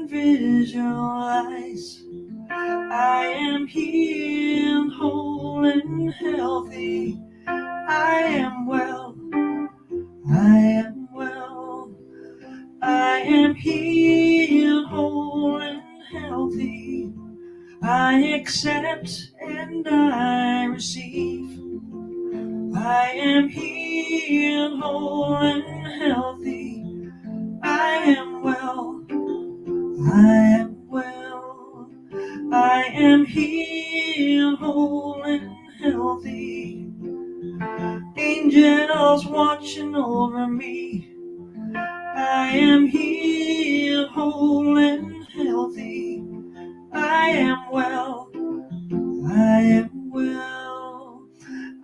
visualize I am healed, whole, and healthy. I am well. I am well. I am healed, whole, and healthy. I accept and I receive. I am healed, whole, and healthy. I am well. I am well. I am healed, whole, and healthy. Angels watching over me. I am healed, whole, and healthy. I am well. I am well.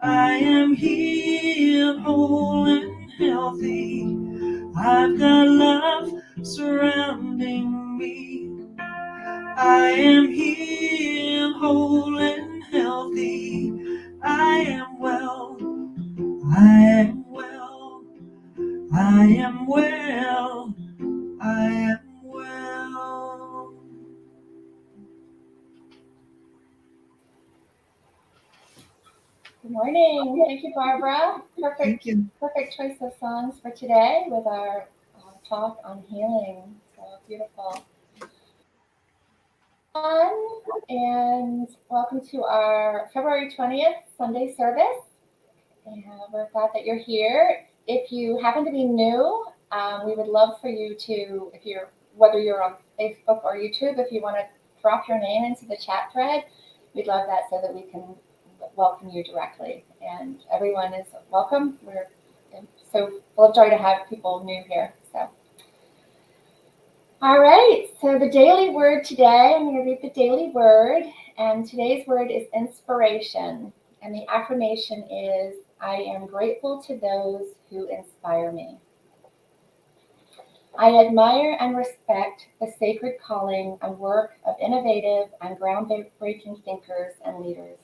I am healed, whole, and healthy. I've got love surrounding me. I am healed, whole, and healthy. I am well. I am well. I am well. I am well. Good morning. Thank you, Barbara. Thank you. Perfect choice of songs for today with our talk on healing. So beautiful. And welcome to our February 20th Sunday service. And we're glad that you're here. If you happen to be new, we would love for you to, whether you're on Facebook or YouTube, if you want to drop your name into the chat thread, we'd love that so that we can welcome you directly. And everyone is welcome. We're so full of joy to have people new here. So, all right. So the daily word today, I'm going to read the daily word, and today's word is inspiration, and the affirmation is, I am grateful to those who inspire me. I admire and respect the sacred calling and work of innovative and groundbreaking thinkers and leaders.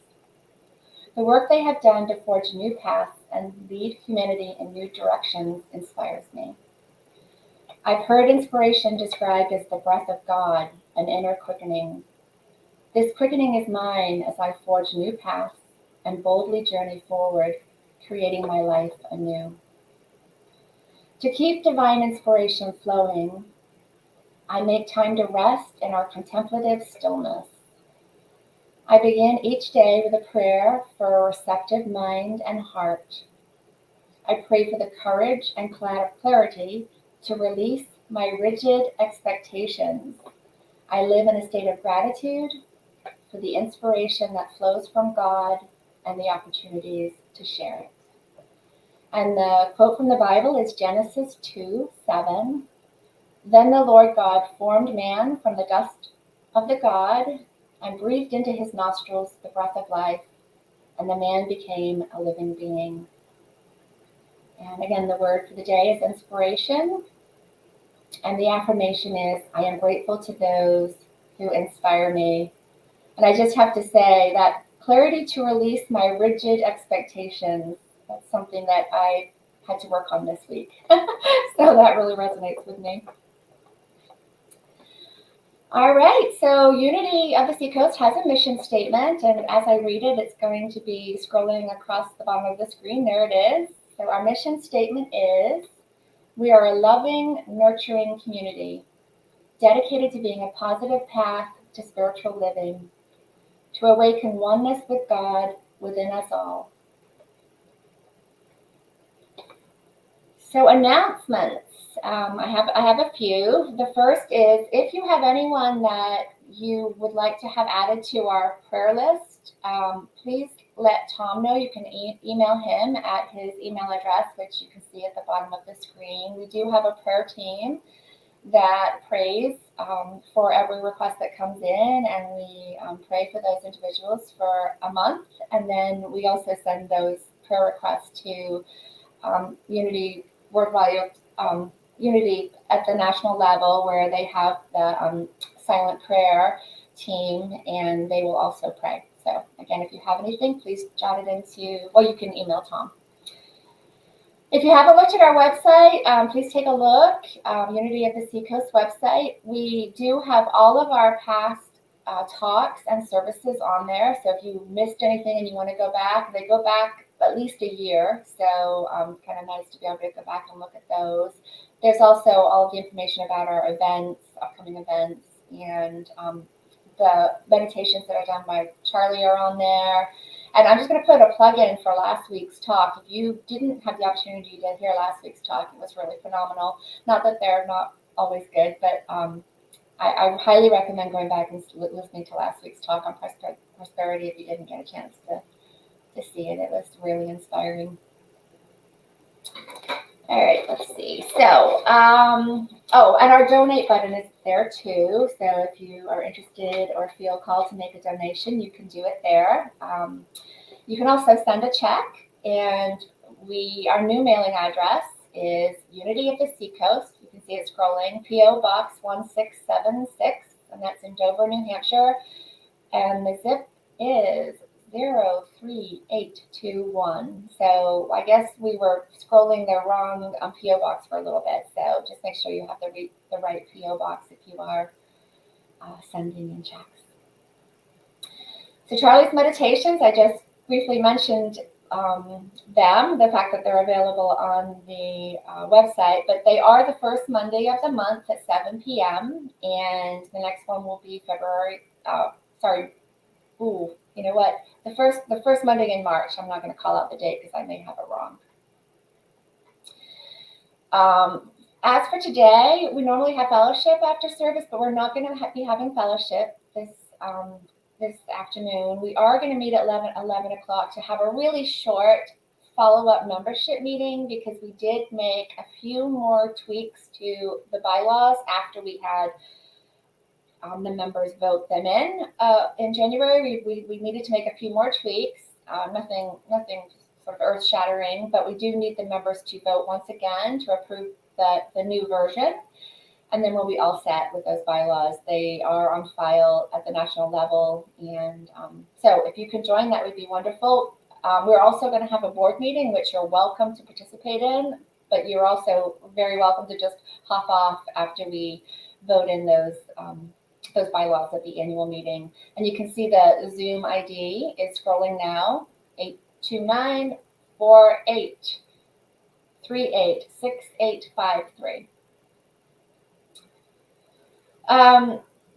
The work they have done to forge new paths and lead humanity in new directions inspires me. I've heard inspiration described as the breath of God, an inner quickening. This quickening is mine as I forge new paths and boldly journey forward, creating my life anew. To keep divine inspiration flowing, I make time to rest in our contemplative stillness. I begin each day with a prayer for a receptive mind and heart. I pray for the courage and clarity to release my rigid expectations. I live in a state of gratitude for the inspiration that flows from God and the opportunities to share it. And the quote from the Bible is Genesis 2:7. Then the Lord God formed man from the dust of the God and breathed into his nostrils the breath of life, and the man became a living being. And again, the word for the day is inspiration. And the affirmation is, I am grateful to those who inspire me. And I just have to say that clarity to release my rigid expectations, that's something that I had to work on this week. So that really resonates with me. All right, so Unity of the Seacoast has a mission statement, and as I read it, it's going to be scrolling across the bottom of the screen. There it is. So our mission statement is, we are a loving, nurturing community, dedicated to being a positive path to spiritual living, to awaken oneness with God within us all. So announcements. I have a few. The first is, if you have anyone that you would like to have added to our prayer list, please let Tom know. You can email him at his email address, which you can see at the bottom of the screen. We do have a prayer team that prays for every request that comes in, and we pray for those individuals for a month, and then we also send those prayer requests to Unity Worldwide, Unity at the national level, where they have the silent prayer team, and they will also pray. So again, if you have anything, please jot it into, well, you can email Tom. If you haven't looked at our website, please take a look. Unity of the Seacoast website. We do have all of our past talks and services on there. So if you missed anything and you want to go back, they go back at least a year. So kind of nice to be able to go back and look at those. There's also all of the information about our events, upcoming events, and the meditations that are done by Charlie are on there. And I'm just going to put a plug in for last week's talk. If you didn't have the opportunity to hear last week's talk, it was really phenomenal. Not that they're not always good, but I highly recommend going back and listening to last week's talk on prosperity if you didn't get a chance to see it. It was really inspiring. All right, let's see. So, oh, and our donate button is there too. So if you are interested or feel called to make a donation, you can do it there. You can also send a check, and our new mailing address is Unity of the Seacoast. You can see it scrolling, P.O. Box 1676, and that's in Dover, New Hampshire. And the zip is 03821. So I guess we were scrolling the wrong P.O. box for a little bit. So just make sure you have the right P.O. box if you are sending in checks. So Charlie's Meditations, I just briefly mentioned them, the fact that they're available on the website, but they are the first Monday of the month at 7 p.m. And the next one will be you know what? The first Monday in March. I'm not going to call out the date because I may have it wrong. As for today, we normally have fellowship after service, but we're not going to be having fellowship this afternoon. We are going to meet at 11 o'clock to have a really short follow-up membership meeting because we did make a few more tweaks to the bylaws after we had the members vote them in January. We needed to make a few more tweaks, nothing sort of earth-shattering, but we do need the members to vote once again to approve the new version, and then we'll be all set with those bylaws. They are on file at the national level, and so if you can join, that would be wonderful. We're also going to have a board meeting, which you're welcome to participate in, but you're also very welcome to just hop off after we vote in those bylaws at the annual meeting. And you can see the Zoom ID is scrolling now, 829-4838-6853.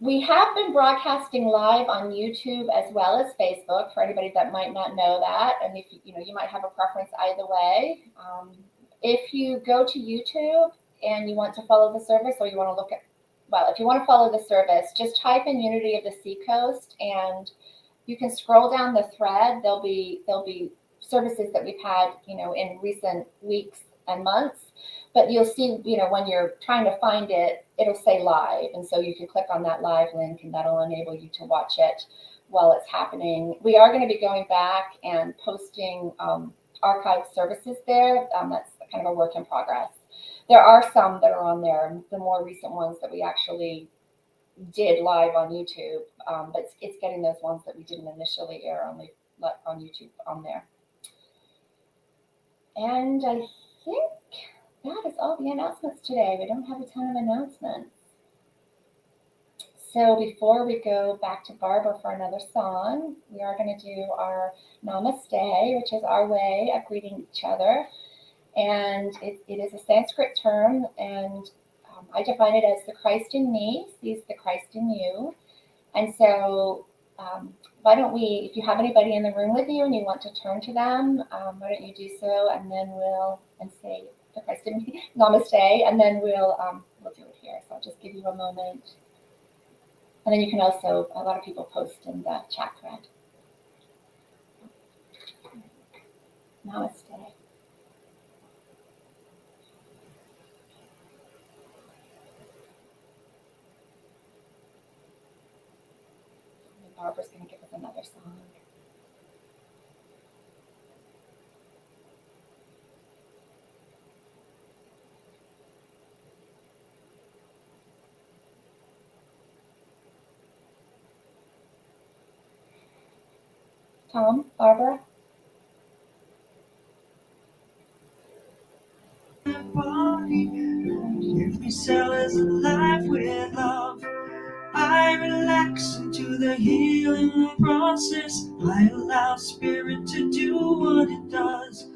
We have been broadcasting live on YouTube as well as Facebook for anybody that might not know that. And if you might have a preference either way. If you go to YouTube and you want to follow the service, or you want to look at, well, if you want to follow the service, just type in Unity of the Seacoast, and you can scroll down the thread. There'll be services that we've had, in recent weeks and months. But you'll see, when you're trying to find it, it'll say live. And so you can click on that live link, and that'll enable you to watch it while it's happening. We are going to be going back and posting archived services there. That's kind of a work in progress. There are some that are on there, the more recent ones that we actually did live on YouTube, but it's getting those ones that we didn't initially air on YouTube on there. And I think that is all the announcements today. We don't have a ton of announcements. So before we go back to Barbara for another song, we are going to do our Namaste, which is our way of greeting each other. And it is a Sanskrit term, and I define it as the Christ in me sees the Christ in you. And so why don't we, if you have anybody in the room with you and you want to turn to them, why don't you do so, and then we'll say the Christ in me, Namaste, and then we'll do it here. So I'll just give you a moment. And then you can also, a lot of people post in the chat thread. Namaste. Barbara's going to give us another song. Tom, Barbara? cell is alive with love. I relax into the healing process. I allow spirit to do what it does.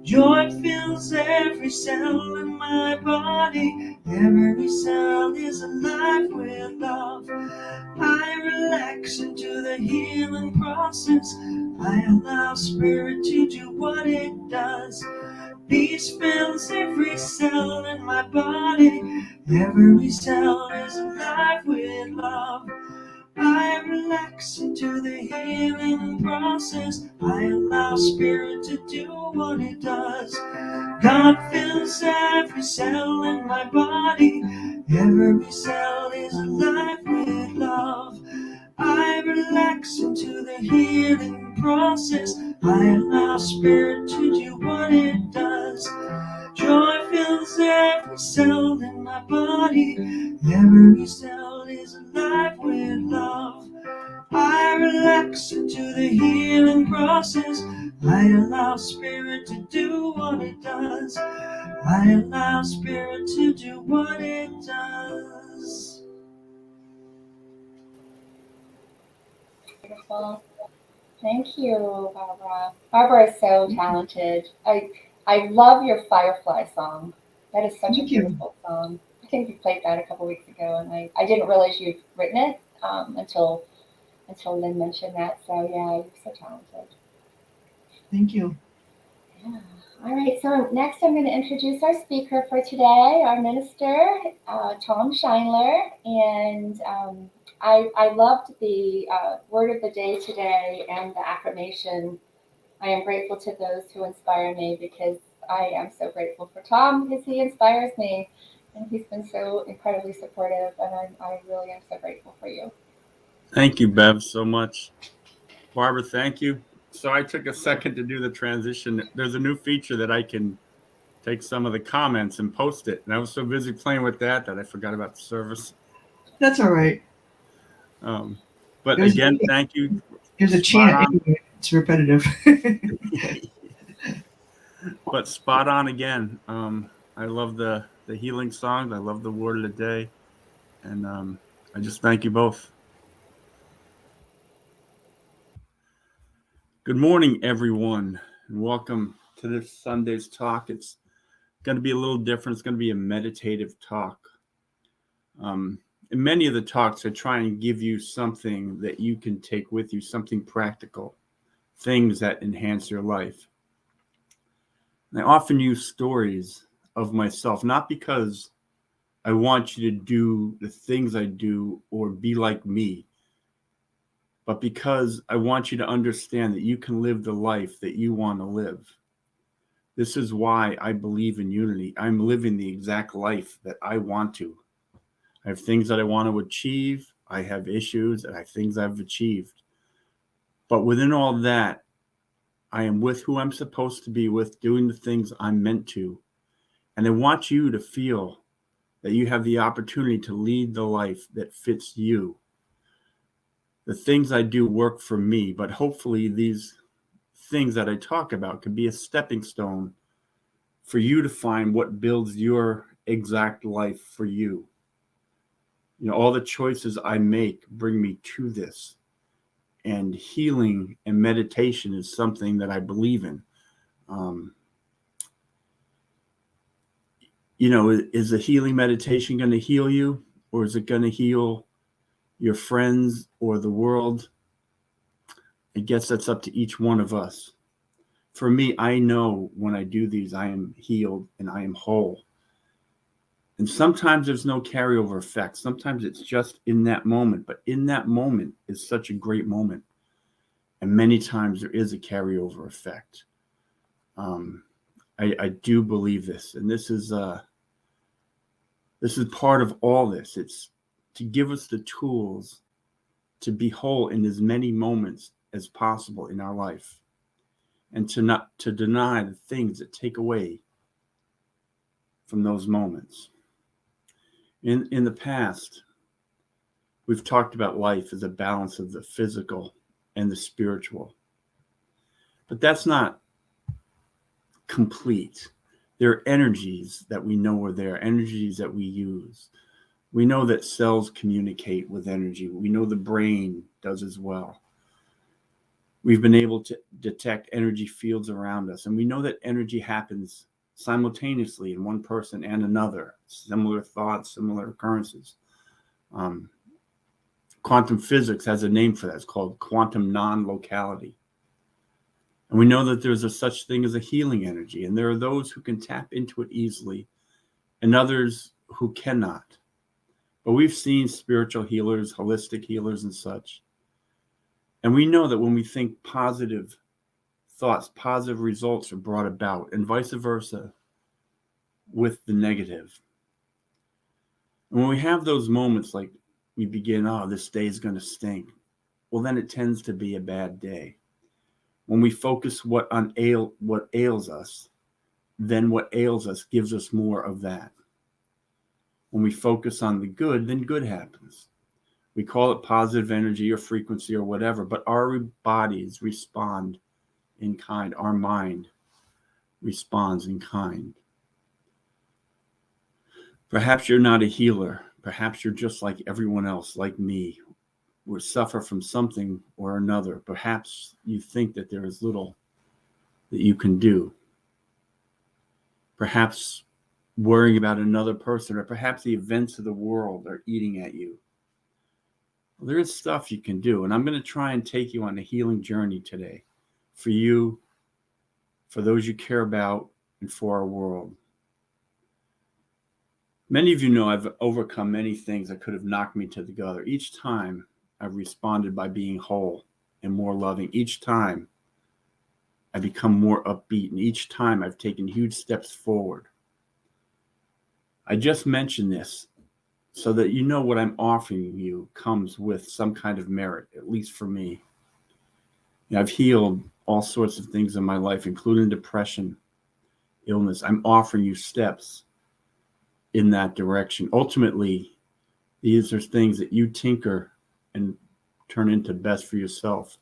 Joy fills every cell in my body. Every cell is alive with love. I relax into the healing process. I allow spirit to do what it does. Peace fills every cell in my body. Every cell is alive with love. I relax into the healing process. I allow spirit to do what it does. God fills every cell in my body. Every cell is alive with love. I relax into the healing process. I allow spirit to do what it does. Joy fills every cell in my body. Every cell is alive with love. I relax into the healing process. I allow spirit to do what it does. I allow spirit to do what it does. Beautiful. Thank you, Barbara. Barbara is so talented. I love your Firefly song. That is such a Thank you. beautiful song. I think you played that a couple weeks ago, and I didn't realize you'd written it until Lynn mentioned that. So yeah, you're so talented. Thank you. Yeah. All right. So next, I'm going to introduce our speaker for today, our minister, Tom Scheinler, and I loved the word of the day today and the affirmation. I am grateful to those who inspire me, because I am so grateful for Tom, because he inspires me, and he's been so incredibly supportive, and I really am so grateful for you. Thank you, Bev, so much. Barbara, thank you. So I took a second to do the transition. There's a new feature that I can take some of the comments and post it. And I was so busy playing with that I forgot about the service. That's all right. But again, thank you. There's a chant. It's repetitive. But spot on again. I love the healing songs. I love the word of the day. And I just thank you both. Good morning, everyone, and welcome to this Sunday's talk. It's going to be a little different. It's going to be a meditative talk. In many of the talks, I try and give you something that you can take with you, something practical, things that enhance your life. And I often use stories of myself, not because I want you to do the things I do or be like me, but because I want you to understand that you can live the life that you want to live. This is why I believe in unity. I'm living the exact life that I want to. I have things that I want to achieve. I have issues and I have things I've achieved. But within all that, I am with who I'm supposed to be with, doing the things I'm meant to. And I want you to feel that you have the opportunity to lead the life that fits you. The things I do work for me, but hopefully these things that I talk about could be a stepping stone for you to find what builds your exact life for you. You know, all the choices I make bring me to this. And healing and meditation is something that I believe in. You know, is a healing meditation going to heal you, or is it going to heal your friends or the world? I guess that's up to each one of us. For me, I know when I do these, I am healed and I am whole. And sometimes there's no carryover effect. Sometimes it's just in that moment. But in that moment is such a great moment. And many times there is a carryover effect. I do believe this. And this is part of all this. It's to give us the tools to be whole in as many moments as possible in our life. And to deny the things that take away from those moments. In the past, we've talked about life as a balance of the physical and the spiritual. But that's not complete. There are energies that we know are there, energies that we use. We know that cells communicate with energy. We know the brain does as well. We've been able to detect energy fields around us, and we know that energy happens simultaneously in one person and another. Similar thoughts, similar occurrences. Quantum physics has a name for that. It's called quantum non-locality. And we know that there's a such thing as a healing energy, and there are those who can tap into it easily and others who cannot. But we've seen spiritual healers, holistic healers, and such. And we know that when we think positive thoughts, positive results are brought about, and vice versa with the negative. And when we have those moments like we begin, oh, this day is going to stink, well, then it tends to be a bad day. When we focus what ails us, then what ails us gives us more of that. When we focus on the good, then good happens. We call it positive energy or frequency or whatever, but our bodies respond in kind. Our mind responds in kind. Perhaps you're not a healer. Perhaps you're just like everyone else, like me, who suffer from something or another. Perhaps you think that there is little that you can do. Perhaps worrying about another person, or perhaps the events of the world are eating at you. Well, there is stuff you can do, and I'm going to try and take you on a healing journey today for you, for those you care about, and for our world. Many of you know I've overcome many things that could have knocked me to the gutter. Each time I've responded by being whole and more loving. Each time I become more upbeat, and each time I've taken huge steps forward. I just mentioned this so that you know what I'm offering you comes with some kind of merit, at least for me. I've healed all sorts of things in my life, including depression, illness. I'm offering you steps in that direction. Ultimately, these are things that you tinker and turn into best for yourself.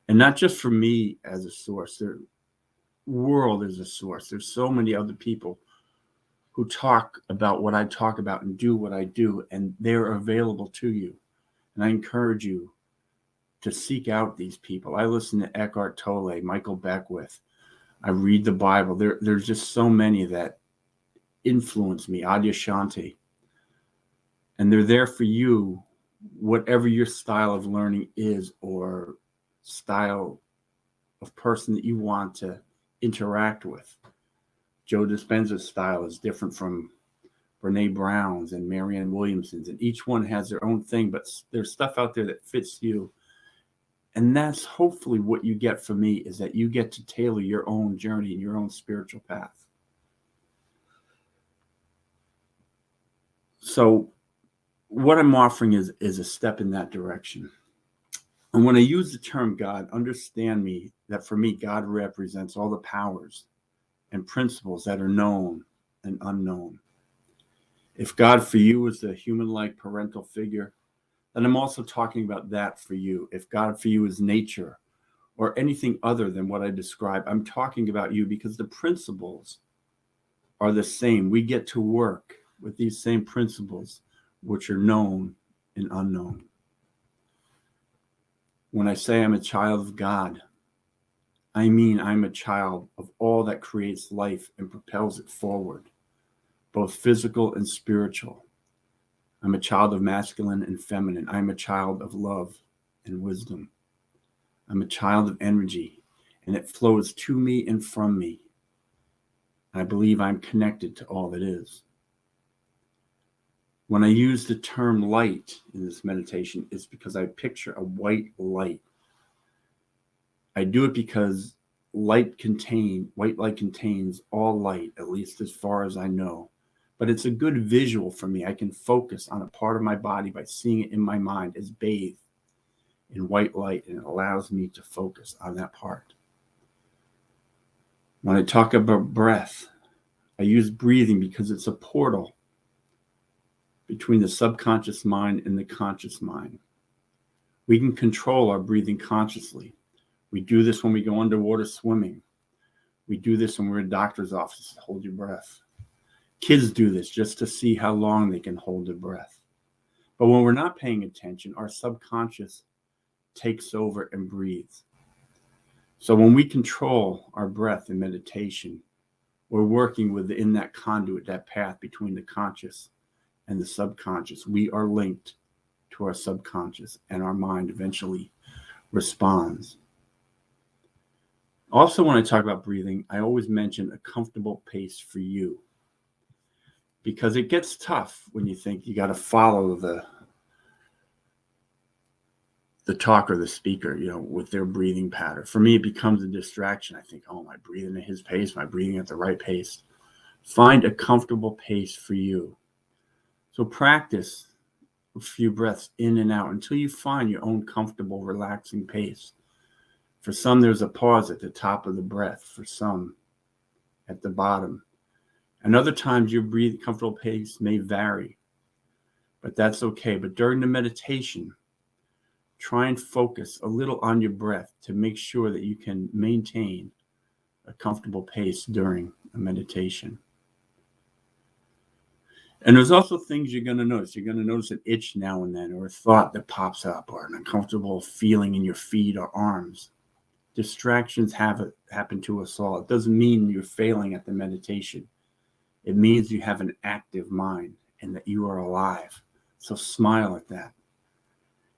And not just for me as a source. The world is a source. There's so many other people who talk about what I talk about and do what I do, and they're available to you. And I encourage you to seek out these people. I listen to Eckhart Tolle, Michael Beckwith. I read the Bible. There's just so many that influence me, Adyashanti. And they're there for you, whatever your style of learning is or style of person that you want to interact with. Joe Dispenza's style is different from Brene Brown's and Marianne Williamson's, and each one has their own thing, but there's stuff out there that fits you. And that's hopefully what you get from me, is that you get to tailor your own journey and your own spiritual path. So what I'm offering is a step in that direction. And when I use the term God, understand me that for me, God represents all the powers and principles that are known and unknown. If God for you is the human-like parental figure, then I'm also talking about that for you. If God for you is nature or anything other than what I describe, I'm talking about you because the principles are the same. We get to work with these same principles, which are known and unknown. When I say I'm a child of God, I mean I'm a child of all that creates life and propels it forward, both physical and spiritual. I'm a child of masculine and feminine. I'm a child of love and wisdom. I'm a child of energy, and it flows to me and from me. I believe I'm connected to all that is. When I use the term light in this meditation, it's because I picture a white light. I do it because white light contains all light, at least as far as I know. But it's a good visual for me. I can focus on a part of my body by seeing it in my mind as bathed in white light, and it allows me to focus on that part. When I talk about breath, I use breathing because it's a portal between the subconscious mind and the conscious mind. We can control our breathing consciously. We do this when we go underwater swimming. We do this when we're in doctor's office. Hold your breath. Kids do this just to see how long they can hold their breath. But when we're not paying attention, our subconscious takes over and breathes. So when we control our breath in meditation, we're working within that conduit, that path between the conscious and the subconscious. We are linked to our subconscious, and our mind eventually responds. Also, when I talk about breathing, I always mention a comfortable pace for you, because it gets tough when you think you got to follow the talker, the speaker, with their breathing pattern. For me, it becomes a distraction. I think, oh, am I breathing at his pace? Am I breathing at the right pace? Find a comfortable pace for you. So practice a few breaths in and out until you find your own comfortable, relaxing pace. For some, there's a pause at the top of the breath. For some, at the bottom. And other times, your comfortable pace may vary, but that's okay. But during the meditation, try and focus a little on your breath to make sure that you can maintain a comfortable pace during a meditation. And there's also things you're going to notice. You're going to notice an itch now and then, or a thought that pops up, or an uncomfortable feeling in your feet or arms. Distractions happen to us all. It doesn't mean you're failing at the meditation. It means you have an active mind and that you are alive. So smile at that.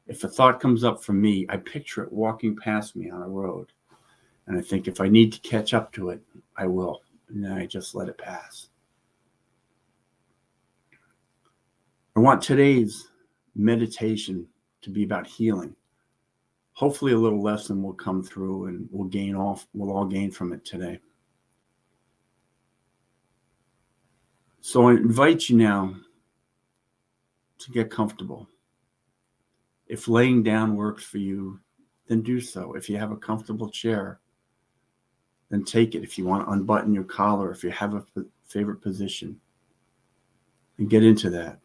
If a thought comes up for me, I picture it walking past me on a road. And I think if I need to catch up to it, I will. And then I just let it pass. I want today's meditation to be about healing. Hopefully a little lesson will come through and we'll all gain from it today. So I invite you now to get comfortable. If laying down works for you, then do so. If you have a comfortable chair, then take it. If you want to unbutton your collar, if you have a favorite position, then get into that.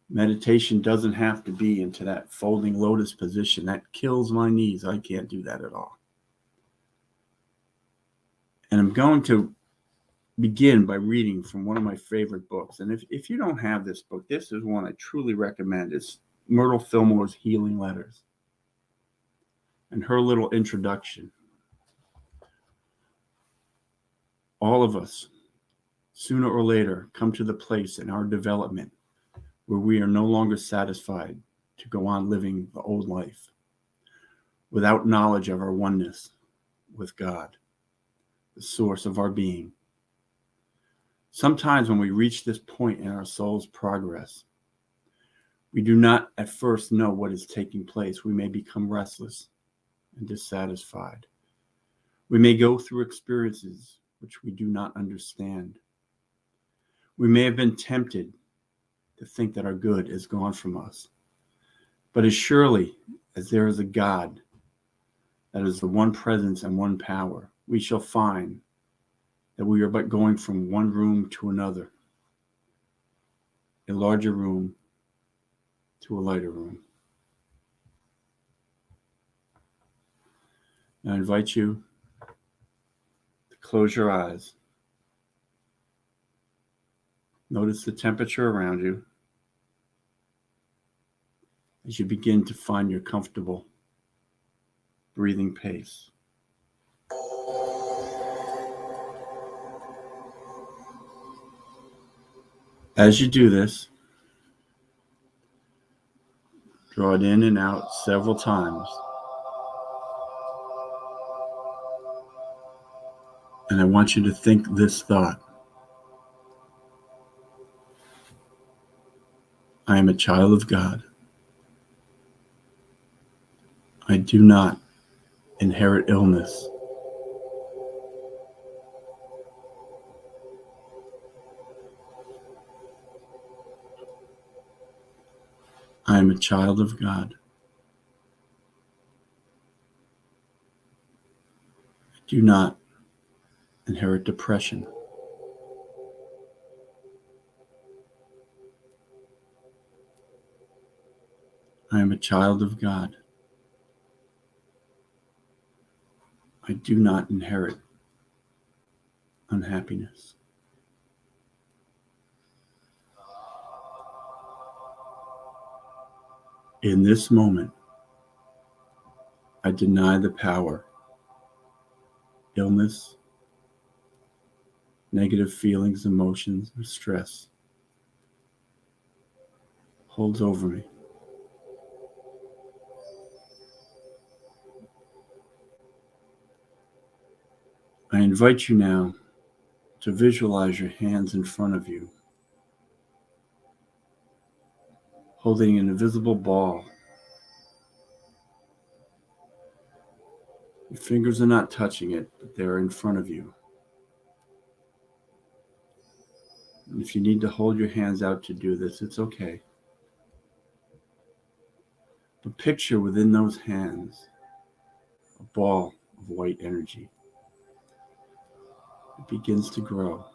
Meditation doesn't have to be into that folding lotus position. That kills my knees. I can't do that at all. And I'm going to begin by reading from one of my favorite books. And if you don't have this book, this is one I truly recommend. It's Myrtle Fillmore's Healing Letters and her little introduction. All of us, sooner or later, come to the place in our development where we are no longer satisfied to go on living the old life without knowledge of our oneness with God, the source of our being. Sometimes when we reach this point in our soul's progress, we do not at first know what is taking place. We may become restless and dissatisfied. We may go through experiences which we do not understand. We may have been tempted to think that our good is gone from us. But as surely as there is a God that is the one presence and one power, we shall find that we are but going from one room to another, a larger room to a lighter room. I invite you to close your eyes. Notice the temperature around you as you begin to find your comfortable breathing pace. As you do this, draw it in and out several times. And I want you to think this thought: I am a child of God. I do not inherit illness. I am a child of God. I do not inherit depression. I am a child of God. I do not inherit unhappiness. In this moment, I deny the power illness, negative feelings, emotions, or stress holds over me. I invite you now to visualize your hands in front of you, holding an invisible ball. Your fingers are not touching it, but they're in front of you. And if you need to hold your hands out to do this, it's okay. But picture within those hands a ball of white energy. It begins to grow.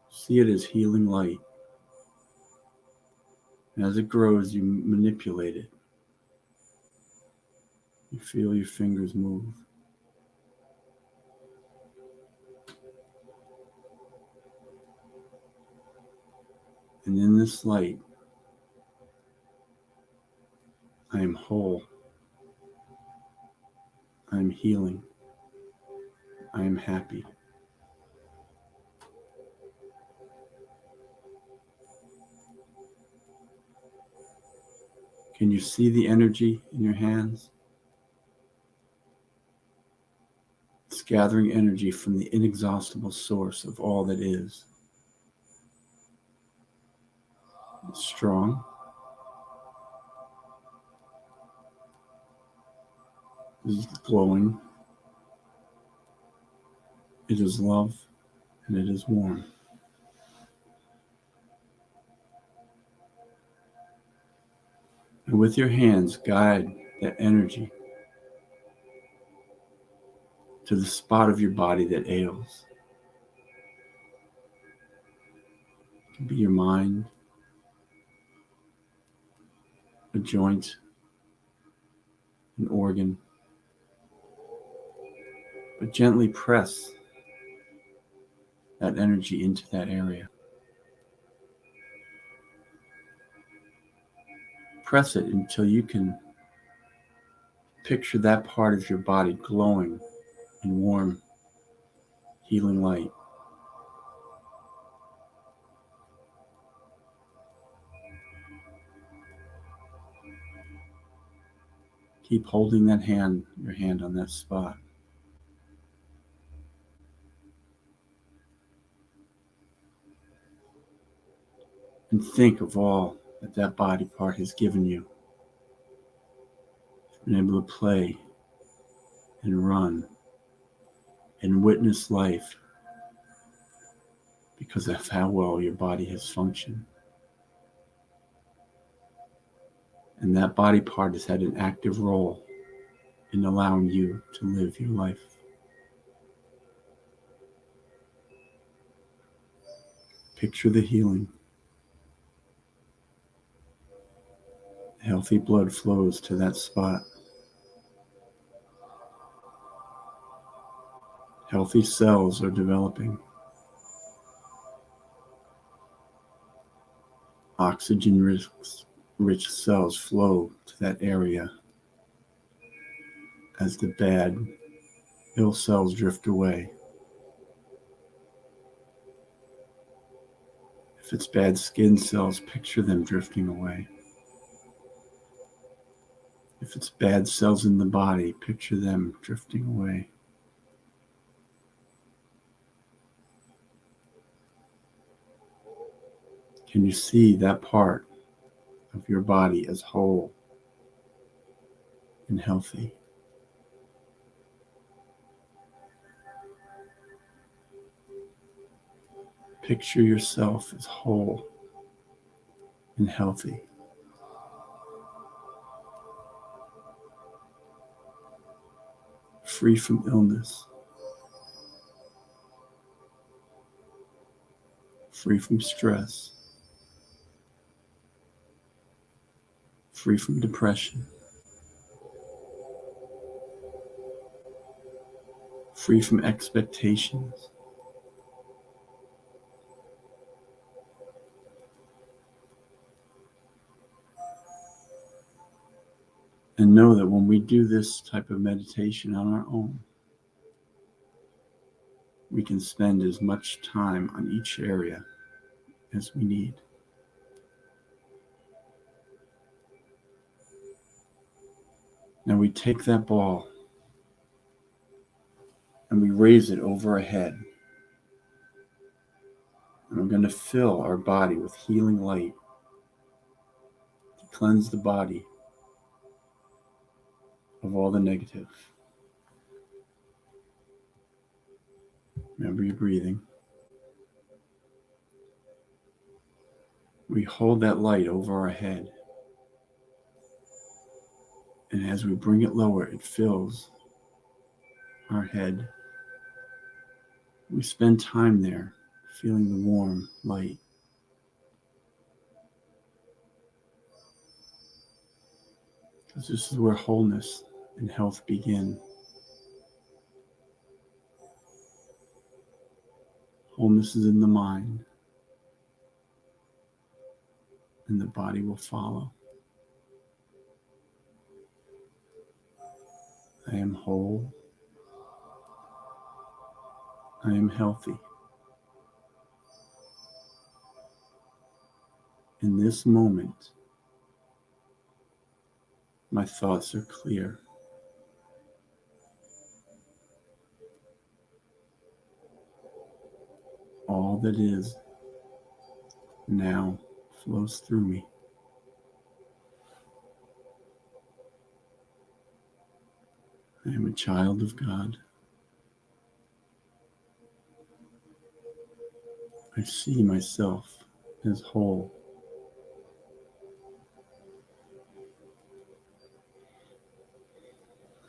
See it as healing light. And as it grows, you manipulate it. You feel your fingers move. And in this light, I am whole. I am healing. I am happy. Can you see the energy in your hands? It's gathering energy from the inexhaustible source of all that is. It's strong. It is glowing. It is love, and it is warm. And with your hands, guide that energy to the spot of your body that ails. It can be your mind, a joint, an organ. But gently press that energy into that area. Press it until you can picture that part of your body glowing in warm, healing light. Keep holding that your hand on that spot. And think of all that body part has given you. Been able to play and run and witness life because of how well your body has functioned. And that body part has had an active role in allowing you to live your life. Picture the healing. Healthy blood flows to that spot. Healthy cells are developing. Oxygen-rich cells flow to that area as the bad, ill cells drift away. If it's bad skin cells, picture them drifting away. If it's bad cells in the body, picture them drifting away. Can you see that part of your body as whole and healthy? Picture yourself as whole and healthy. Free from illness. Free from stress. Free from depression. free from expectations. And know that when we do this type of meditation on our own, we can spend as much time on each area as we need. Now we take that ball and we raise it over our head. And we're going to fill our body with healing light to cleanse the body of all the negative. Remember your breathing. We hold that light over our head. And as we bring it lower, it fills our head. We spend time there, feeling the warm light. Because this is where wholeness and health begin. Wholeness is in the mind, and the body will follow. I am whole. I am healthy. In this moment, my thoughts are clear. All that is now flows through me. I am a child of God. I see myself as whole.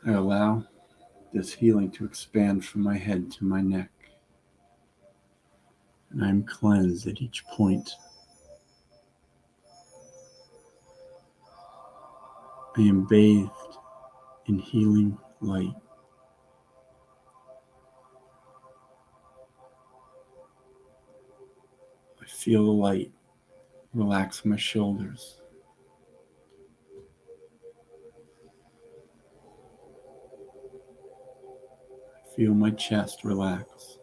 I allow this healing to expand from my head to my neck. And I am cleansed at each point. I am bathed in healing light. I feel the light relax my shoulders. I feel my chest relax.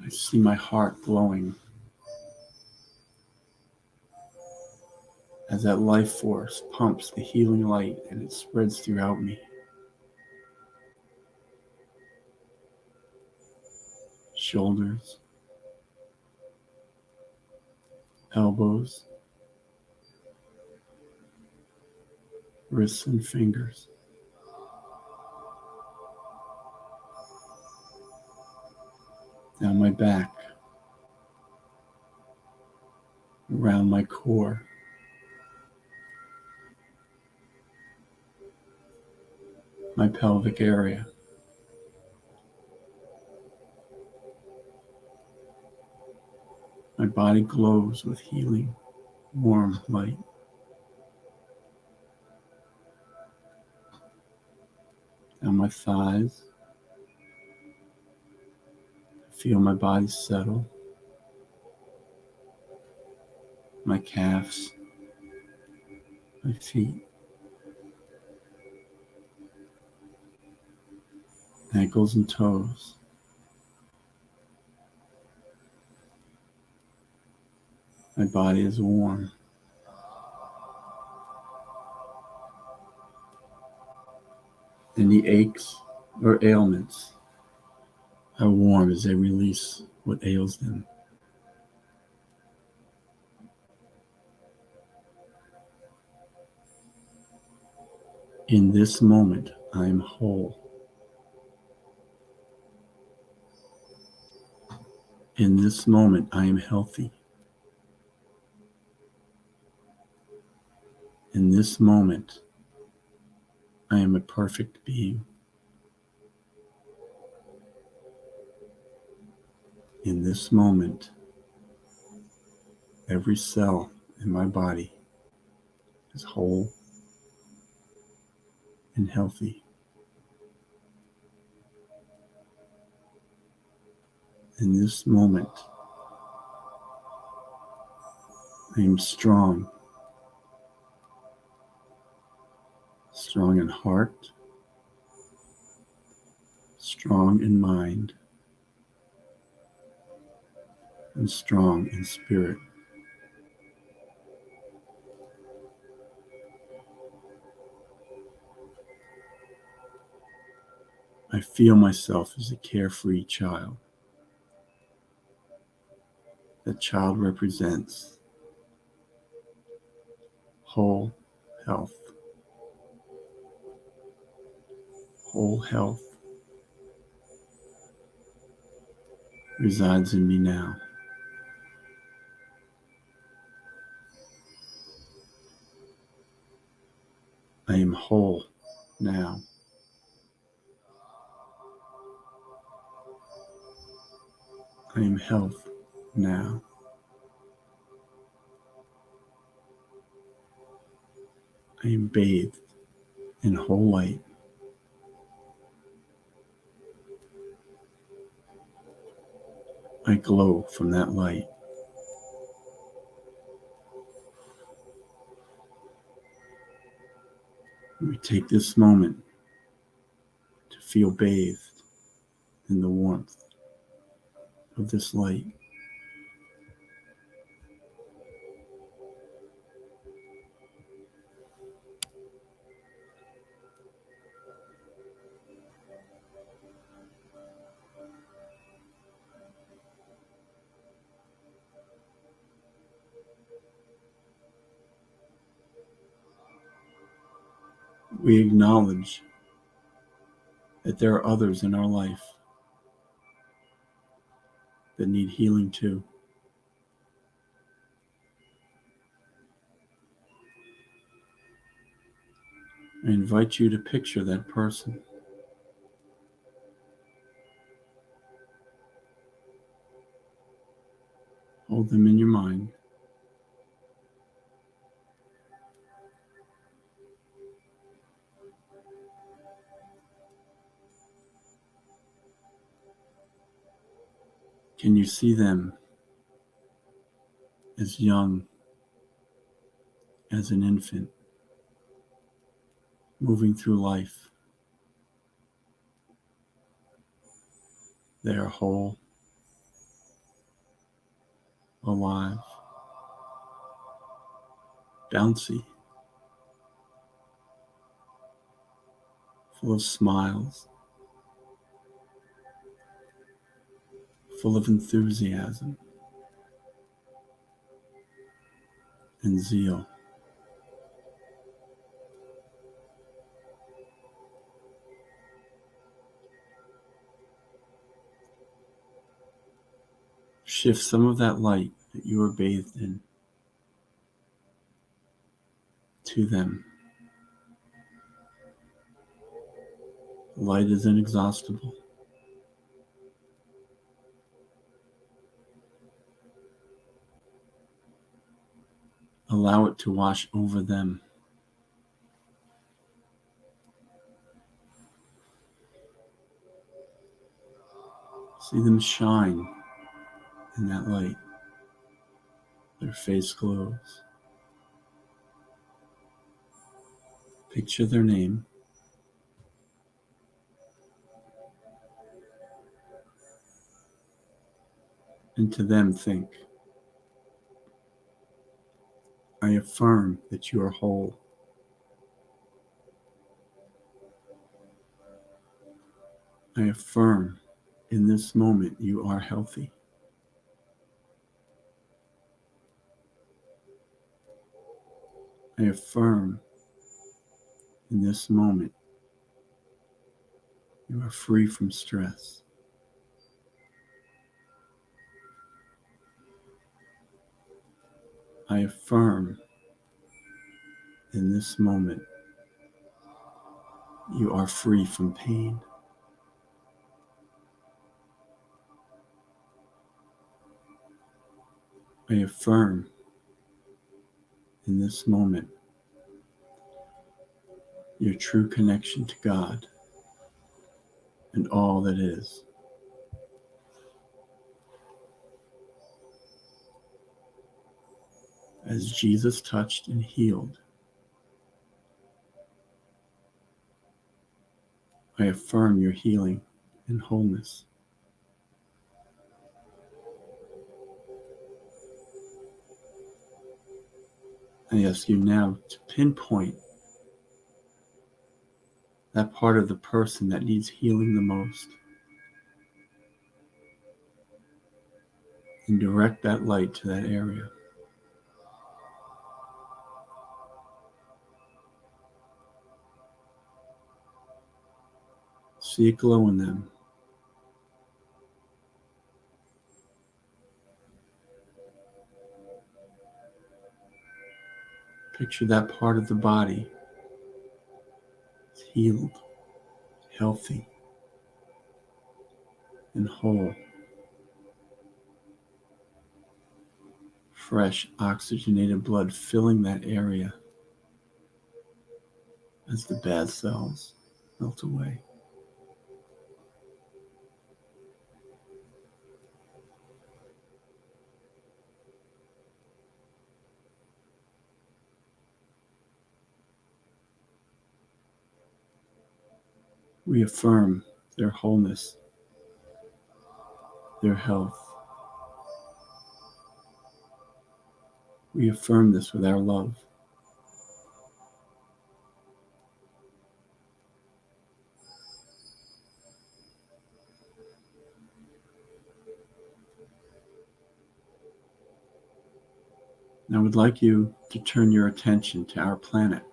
I see my heart glowing as that life force pumps the healing light and it spreads throughout me. Shoulders, elbows, wrists and fingers. Down my back, around my core, my pelvic area. My body glows with healing, warm light. Down my thighs, I feel my body settle. My calves, my feet, ankles and toes. My body is warm. Any aches or ailments are warm as they release what ails them. In this moment, I am whole. In this moment, I am healthy. In this moment, I am a perfect being. In this moment, every cell in my body is whole and healthy. In this moment, I am strong in heart, strong in mind, and strong in spirit. I feel myself as a carefree child. That child represents whole health. Whole health resides in me now. I am whole now. I am health now. I am bathed in whole light. I glow from that light. We take this moment to feel bathed in the warmth of this light. We acknowledge that there are others in our life that need healing too. I invite you to picture that person. Hold them in your mind. Can you see them as young as an infant, moving through life? They are whole, alive, bouncy, full of smiles, full of enthusiasm and zeal. Shift some of that light that you are bathed in to them. The light is inexhaustible. Allow it to wash over them. See them shine in that light. Their face glows. Picture their name. And to them think, I affirm that you are whole. I affirm in this moment you are healthy. I affirm in this moment you are free from stress. I affirm in this moment you are free from pain. I affirm in this moment your true connection to God and all that is. As Jesus touched and healed, I affirm your healing and wholeness. I ask you now to pinpoint that part of the person that needs healing the most and direct that light to that area. See it glow in them. Picture that part of the body is healed, healthy, and whole. Fresh, oxygenated blood filling that area as the bad cells melt away. We affirm their wholeness, their health. We affirm this with our love. And I would like you to turn your attention to our planet.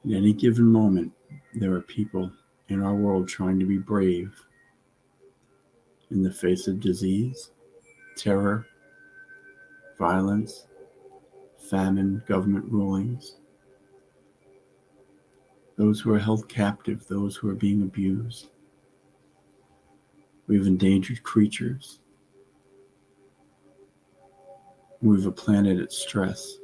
At any given moment, there are people in our world trying to be brave in the face of disease, terror, violence, famine, government rulings, those who are held captive, those who are being abused. We have endangered creatures. We have a planet at stress.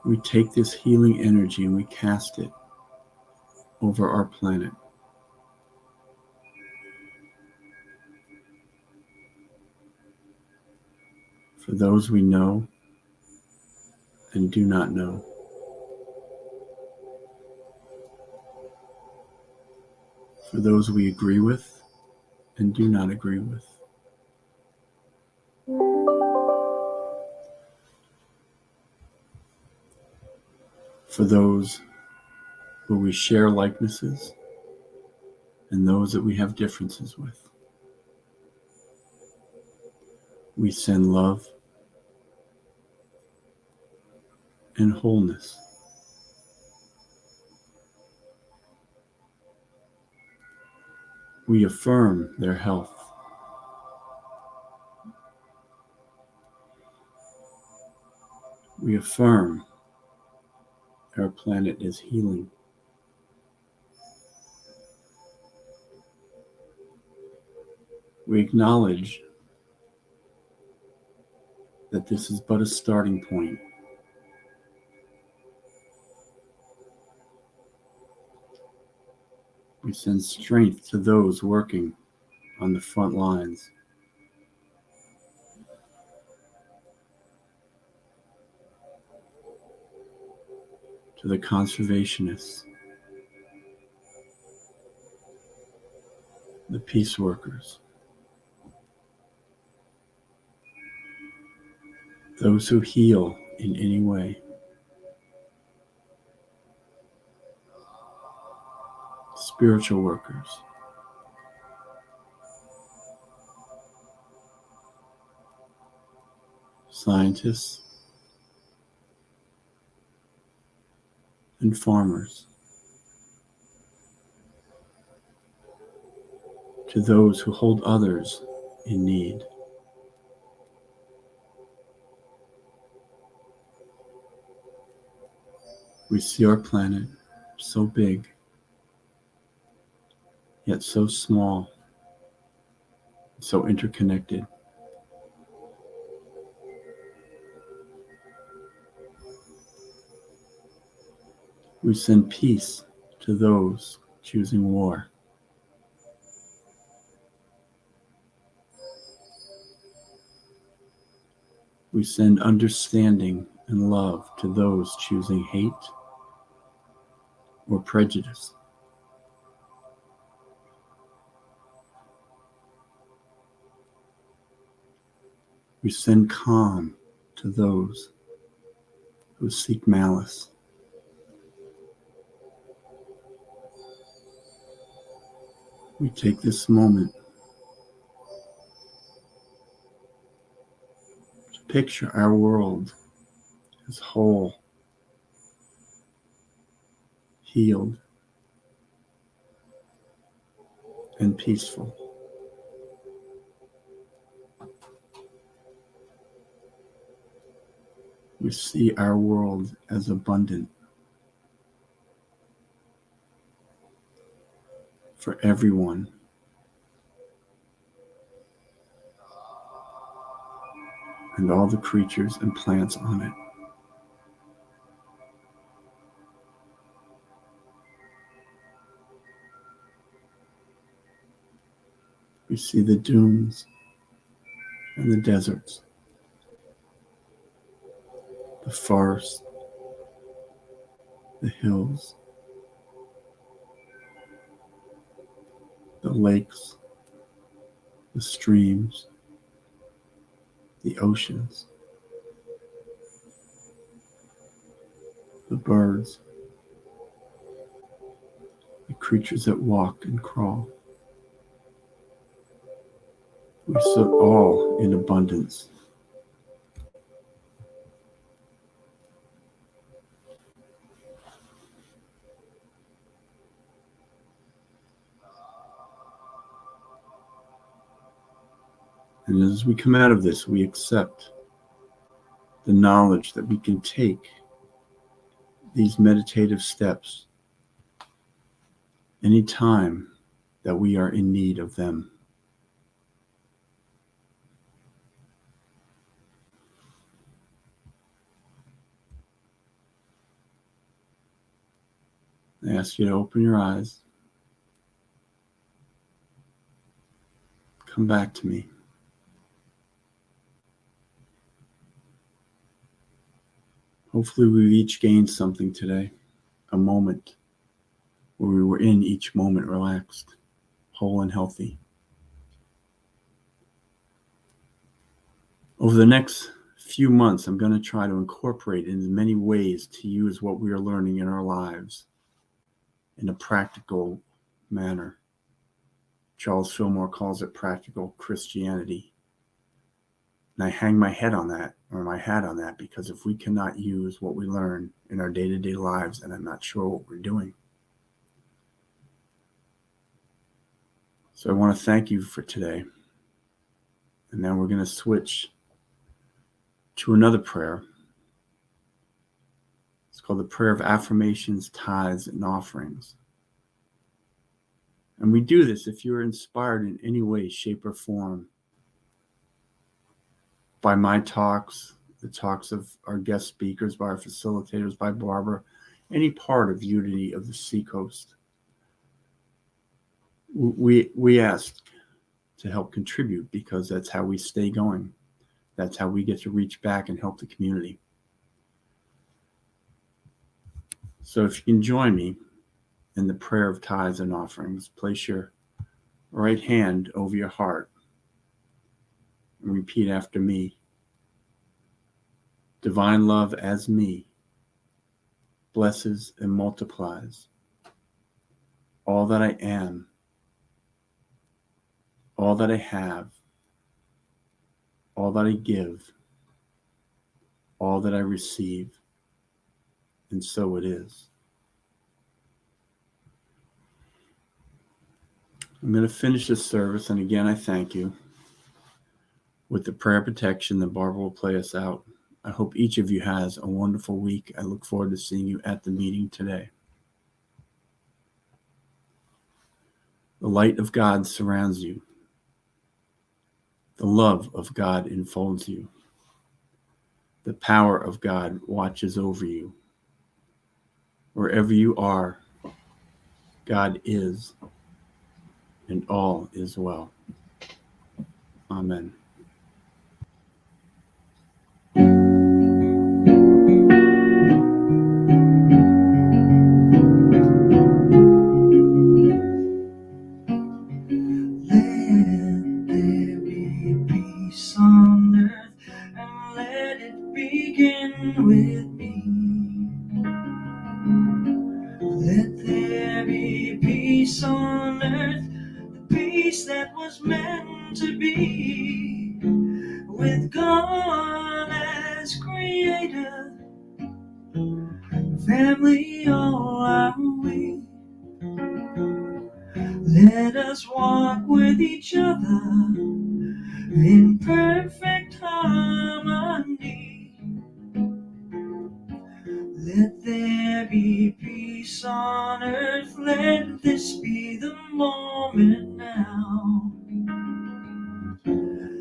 We take this healing energy and we cast it over our planet. For those we know and do not know. For those we agree with and do not agree with. For those who we share likenesses and those that we have differences with. We send love and wholeness. We affirm their health. We affirm our planet is healing. We acknowledge that this is but a starting point. We send strength to those working on the front lines. To the conservationists, the peace workers, those who heal in any way, spiritual workers, scientists, and farmers, to those who hold others in need. We see our planet so big, yet so small, so interconnected. We send peace to those choosing war. We send understanding and love to those choosing hate or prejudice. We send calm to those who seek malice. We take this moment to picture our world as whole, healed, and peaceful. We see our world as abundant for everyone. And all the creatures and plants on it. We see the dunes and the deserts, the forests, the hills, the lakes, the streams, the oceans, the birds, the creatures that walk and crawl. We see all in abundance. And as we come out of this, we accept the knowledge that we can take these meditative steps anytime that we are in need of them. I ask you to open your eyes. Come back to me. Hopefully we've each gained something today, a moment where we were in each moment relaxed, whole and healthy. Over the next few months, I'm going to try to incorporate in as many ways to use what we are learning in our lives in a practical manner. Charles Fillmore calls it practical Christianity. And I hang my head on that, or my hat on that, because if we cannot use what we learn in our day-to-day lives, then I'm not sure what we're doing. So I want to thank you for today. And now we're going to switch to another prayer. It's called the Prayer of Affirmations, Tithes, and Offerings. And we do this if you're inspired in any way, shape, or form by my talks, the talks of our guest speakers, by our facilitators, by Barbara, any part of Unity of the Seacoast. We ask to help contribute because that's how we stay going. That's how we get to reach back and help the community. So if you can join me in the prayer of tithes and offerings, place your right hand over your heart and repeat after me. Divine love as me blesses and multiplies all that I am, all that I have, all that I give, all that I receive, and so it is. I'm going to finish this service, and again, I thank you with the prayer protection that Barbara will play us out. I hope each of you has a wonderful week. I look forward to seeing you at the meeting today. The light of God surrounds you. The love of God enfolds you. The power of God watches over you. Wherever you are, God is, and all is well. Amen. Let there be peace on earth, and let it begin with me. Let there be peace on earth, the peace that was meant to be, with God as creator, family all are we. Let us walk with each other in perfect harmony. Let there be peace on earth, let this be the moment now.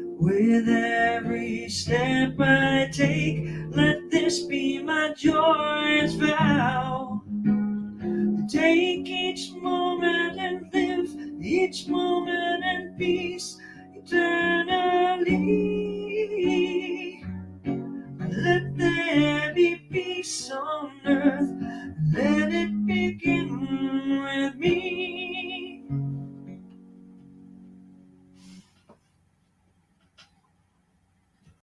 With every step I take, let this be my joyous vow. Take each moment and live each moment in peace eternally. Let there be peace on earth,